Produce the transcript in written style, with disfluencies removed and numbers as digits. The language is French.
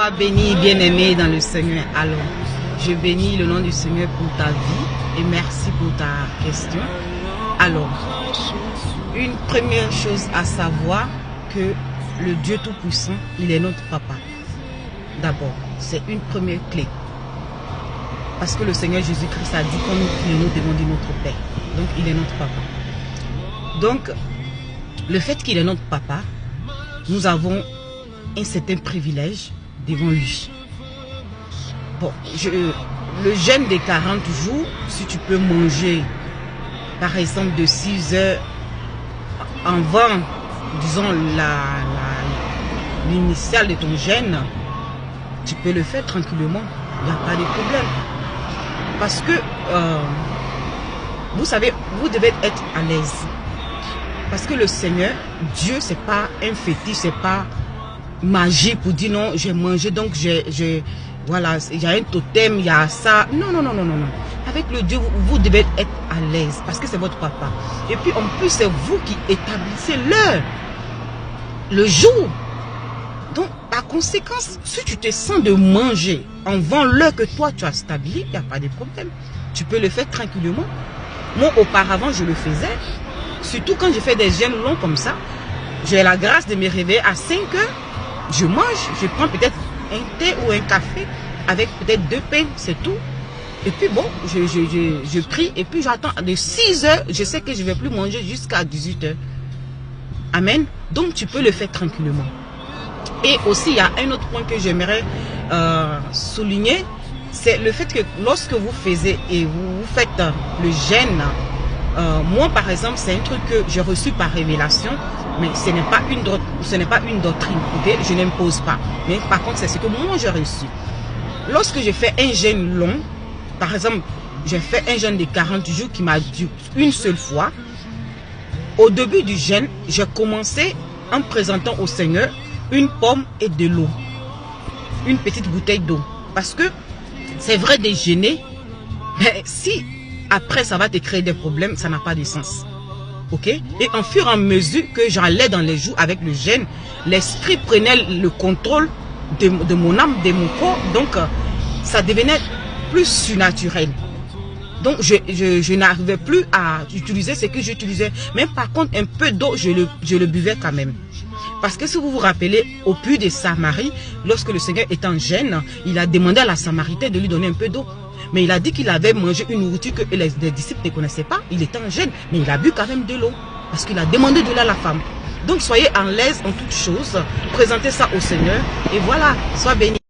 Sois béni, bien-aimé dans le Seigneur. Alors, je bénis le nom du Seigneur pour ta vie et merci pour ta question. Alors, une première chose à savoir que le Dieu Tout-Puissant, il est notre papa. D'abord, c'est une première clé. Parce que le Seigneur Jésus-Christ a dit quand nous devons dire notre Père. Donc, il est notre papa. Donc, le fait qu'il est notre papa, nous avons un certain privilège devant lui. Bon, le jeûne des 40 jours, si tu peux manger, par exemple, de 6 heures avant, disons, l'initiale de ton jeûne, tu peux le faire tranquillement. Il n'y a pas de problème. Parce que, vous savez, vous devez être à l'aise. Parce que le Seigneur, Dieu, c'est pas un fétiche, c'est pas magique pour dire non, j'ai mangé, donc voilà, il y a un totem, il y a ça. Non, non, non, non, non, non. Avec le Dieu, vous devez être à l'aise parce que c'est votre papa. Et puis en plus, c'est vous qui établissez l'heure, le jour. Donc, par conséquence, si tu te sens de manger avant l'heure que toi tu as stabilisé, il n'y a pas de problème. Tu peux le faire tranquillement. Moi, auparavant, je le faisais. Surtout quand je fais des jeûnes longs comme ça. J'ai la grâce de me réveiller à 5 heures. Je mange, je prends peut-être un thé ou un café avec peut-être 2 pains, c'est tout. Et puis bon, je prie et puis j'attends de 6 heures. Je sais que je ne vais plus manger jusqu'à 18 heures. Amen. Donc tu peux le faire tranquillement. Et aussi, il y a un autre point que j'aimerais souligner. C'est le fait que lorsque vous faites et vous faites le jeûne, moi par exemple, c'est un truc que j'ai reçu par révélation. Mais ce n'est pas une doctrine, okay? Je n'impose pas. Mais par contre, c'est ce que moi j'ai reçu. Lorsque je fais un jeûne long, par exemple, j'ai fait un jeûne de 40 jours qui m'a duré une seule fois. Au début du jeûne, j'ai commencé en présentant au Seigneur une pomme et de l'eau. Une petite bouteille d'eau. Parce que c'est vrai de jeûner, mais si après ça va te créer des problèmes, ça n'a pas de sens. Ok? Et en fur et à mesure que j'allais dans les jours avec le jeûne, l'esprit prenait le contrôle de mon âme, de mon corps. Donc, ça devenait plus surnaturel. Donc, je n'arrivais plus à utiliser ce que j'utilisais. Mais par contre, un peu d'eau, je le buvais quand même. Parce que si vous vous rappelez, au puits de Samarie, lorsque le Seigneur était en jeûne, il a demandé à la Samaritaine de lui donner un peu d'eau. Mais il a dit qu'il avait mangé une nourriture que les disciples ne connaissaient pas. Il était en jeûne, mais il a bu quand même de l'eau. Parce qu'il a demandé de l'eau à la femme. Donc soyez en l'aise en toutes choses. Présentez ça au Seigneur. Et voilà, sois béni.